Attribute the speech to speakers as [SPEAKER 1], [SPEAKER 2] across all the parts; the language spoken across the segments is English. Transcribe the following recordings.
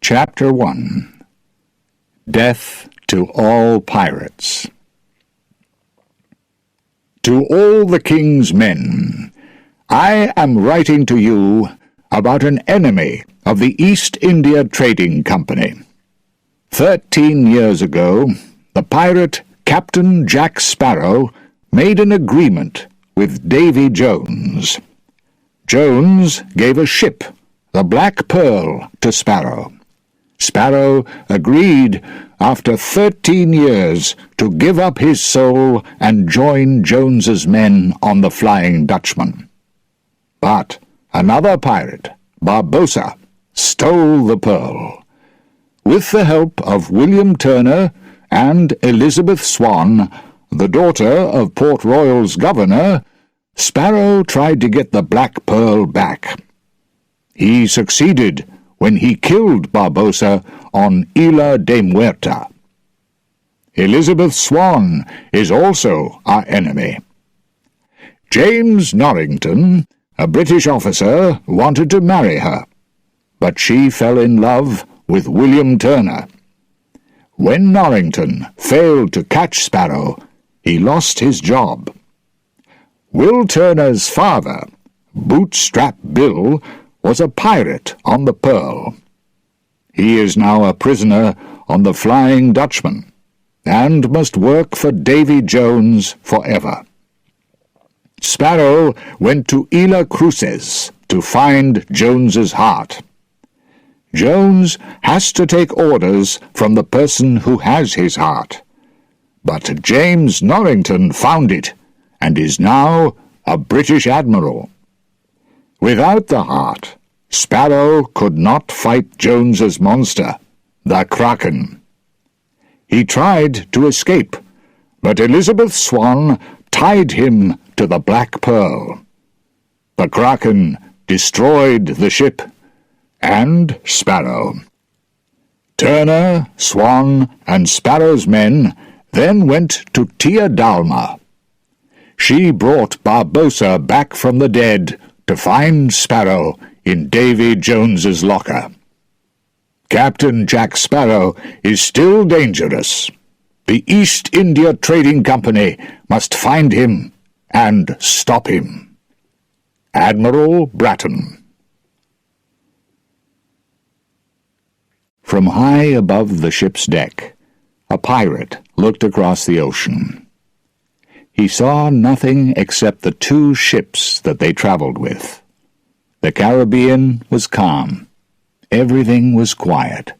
[SPEAKER 1] Chapter 1. Death to all pirates. To all the king's men, I am writing to you about an enemy of the East India Trading Company. 13 years ago, the pirate Captain Jack Sparrow made an agreement with Davy Jones. Jones gave a ship, the Black Pearl, to Sparrow. Sparrow agreed after 13 years to give up his soul and join Jones's men on the Flying Dutchman. But another pirate, Barbossa, stole the pearl. With the help of William Turner and Elizabeth Swan, the daughter of Port Royal's governor, Sparrow tried to get the Black Pearl back. He succeeded when he killed Barbossa on Isla de Muerta. Elizabeth Swan is also our enemy. James Norrington, a British officer, wanted to marry her, but she fell in love with William Turner. When Norrington failed to catch Sparrow, he lost his job. Will Turner's father, Bootstrap Bill, was a pirate on the Pearl. He is now a prisoner on the Flying Dutchman, and must work for Davy Jones forever. Sparrow went to Isla Cruces to find Jones's heart. Jones has to take orders from the person who has his heart, but James Norrington found it, and is now a British admiral. Without the heart, Sparrow could not fight Jones's monster, the Kraken. He tried to escape, but Elizabeth Swan tied him to the Black Pearl. The Kraken destroyed the ship and Sparrow. Turner, Swan, and Sparrow's men then went to Tia Dalma. She brought Barbossa back from the dead to find Sparrow in Davy Jones's locker. Captain Jack Sparrow is still dangerous. The East India Trading Company must find him and stop him. Admiral Bratton. From high above the ship's deck, a pirate looked across the ocean. He saw nothing except the two ships that they traveled with. The Caribbean was calm. Everything was quiet.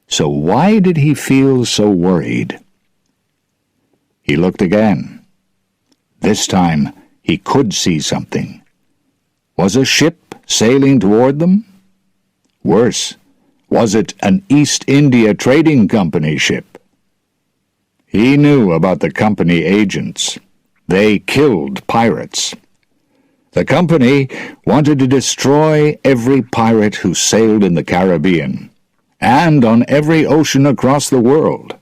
[SPEAKER 1] So why did he feel so worried? He looked again. This time he could see something. Was a ship sailing toward them? Worse, was it an East India Trading Company ship? He knew about the company agents. They killed pirates. The company wanted to destroy every pirate who sailed in the Caribbean, and on every ocean across the world.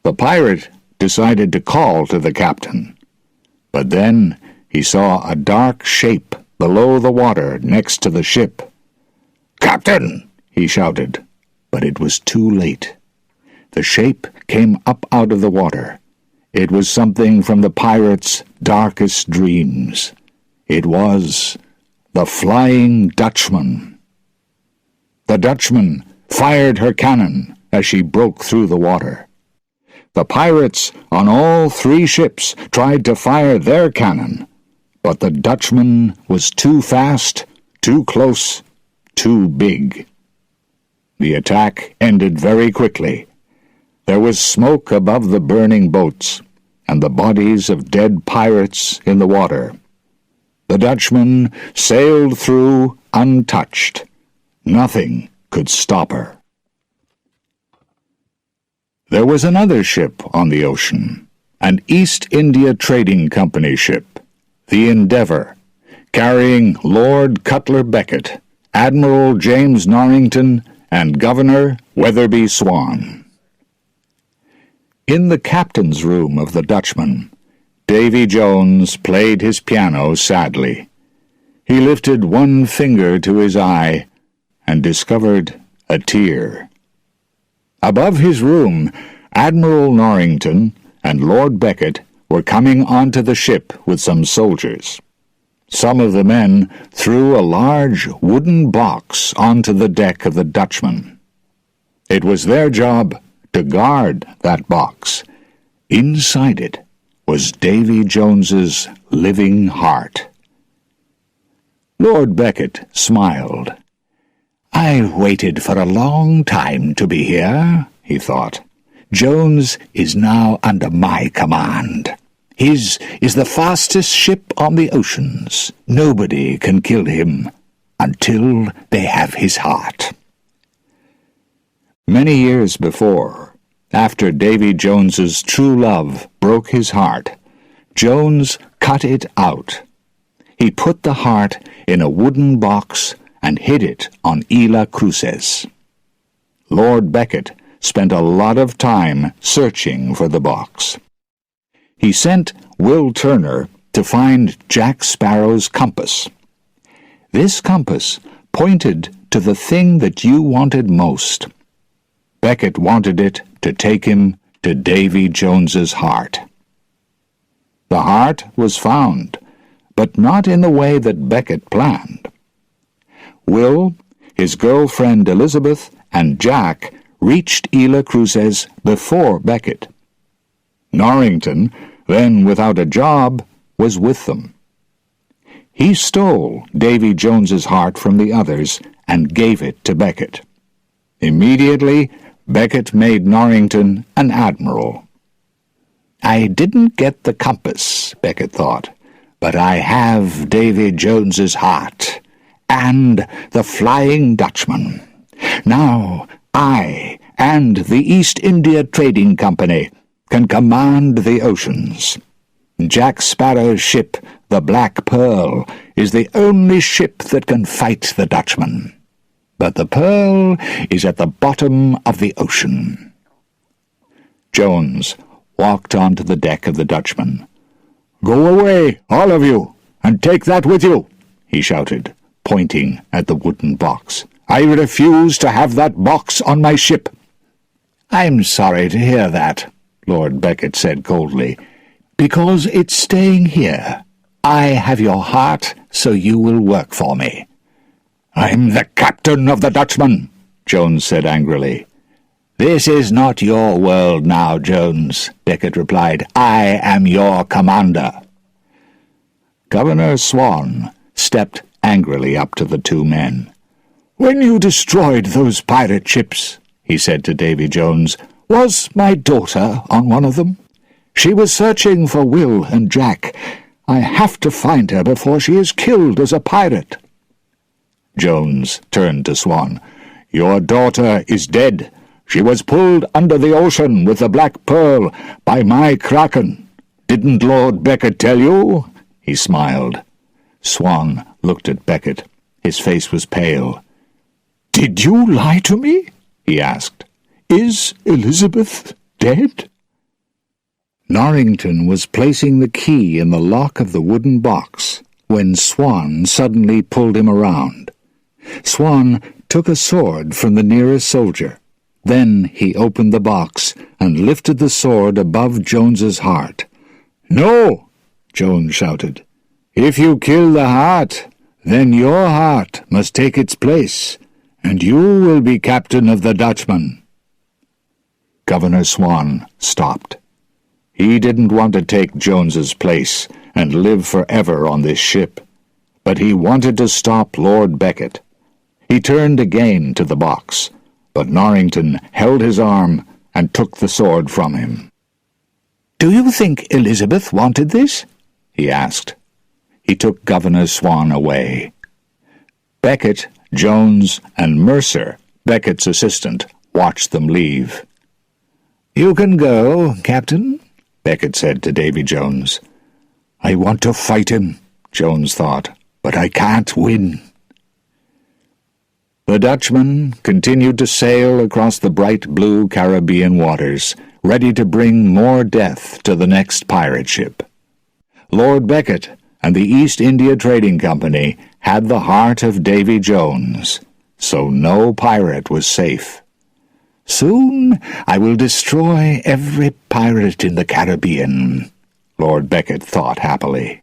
[SPEAKER 1] The pirate decided to call to the captain, but then he saw a dark shape below the water next to the ship. "Captain!" he shouted, but it was too late. The shape came up out of the water. It was something from the pirate's darkest dreams. It was the Flying Dutchman. The Dutchman fired her cannon as she broke through the water. The pirates on all three ships tried to fire their cannon, but the Dutchman was too fast, too close, too big. The attack ended very quickly. There was smoke above the burning boats, and the bodies of dead pirates in the water. The Dutchman sailed through untouched. Nothing could stop her. There was another ship on the ocean, an East India Trading Company ship, the Endeavour, carrying Lord Cutler Beckett, Admiral James Norrington, and Governor Weatherby Swan. In the captain's room of the Dutchman, Davy Jones played his piano sadly. He lifted one finger to his eye and discovered a tear. Above his room, Admiral Norrington and Lord Becket were coming onto the ship with some soldiers. Some of the men threw a large wooden box onto the deck of the Dutchman. It was their job to guard that box. Inside it was Davy Jones's living heart. Lord Becket smiled. "I've waited for a long time to be here," he thought. "Jones is now under my command. His is the fastest ship on the oceans. Nobody can kill him until they have his heart." Many years before, after Davy Jones's true love broke his heart, Jones cut it out. He put the heart in a wooden box and hid it on Isla Cruces. Lord Becket spent a lot of time searching for the box. He sent Will Turner to find Jack Sparrow's compass. This compass pointed to the thing that you wanted most. Becket wanted it to take him to Davy Jones's heart. The heart was found, but not in the way that Becket planned. Will, his girlfriend Elizabeth, and Jack reached Isla Cruces before Becket. Norrington, then without a job, was with them. He stole Davy Jones's heart from the others and gave it to Becket. Immediately, Becket made Norrington an admiral. "I didn't get the compass," Becket thought, "but I have Davy Jones's heart and the Flying Dutchman. Now I and the East India Trading Company can command the oceans. Jack Sparrow's ship, the Black Pearl, is the only ship that can fight the Dutchman. But the Pearl is at the bottom of the ocean." Jones walked onto the deck of the Dutchman. "Go away, all of you, and take that with you," he shouted, pointing at the wooden box. "I refuse to have that box on my ship." "I'm sorry to hear that," Lord Becket said coldly, "because it's staying here. I have your heart, so you will work for me." "I'm the captain of the Dutchman," Jones said angrily. "This is not your world now, Jones," Becket replied. "I am your commander." Governor Swan stepped angrily up to the two men. "When you destroyed those pirate ships," he said to Davy Jones, "was my daughter on one of them? She was searching for Will and Jack. I have to find her before she is killed as a pirate." Jones turned to Swan. "Your daughter is dead. She was pulled under the ocean with the Black Pearl by my Kraken. Didn't Lord Becket tell you?" He smiled. Swan looked at Becket. His face was pale. "Did you lie to me?" he asked. "Is Elizabeth dead?" Norrington was placing the key in the lock of the wooden box when Swan suddenly pulled him around. Swan took a sword from the nearest soldier. Then he opened the box and lifted the sword above Jones's heart. "No!" Jones shouted. "If you kill the heart, then your heart must take its place, and you will be captain of the Dutchman." Governor Swan stopped. He didn't want to take Jones's place and live forever on this ship, but he wanted to stop Lord Becket. He turned again to the box, but Norrington held his arm and took the sword from him. "Do you think Elizabeth wanted this?" he asked. He took Governor Swan away. Becket, Jones, and Mercer, Becket's assistant, watched them leave. "You can go, Captain," Becket said to Davy Jones. "I want to fight him," Jones thought, "but I can't win." The Dutchman continued to sail across the bright blue Caribbean waters, ready to bring more death to the next pirate ship. Lord Becket and the East India Trading Company had the heart of Davy Jones, so no pirate was safe. "Soon I will destroy every pirate in the Caribbean," Lord Beckett thought happily.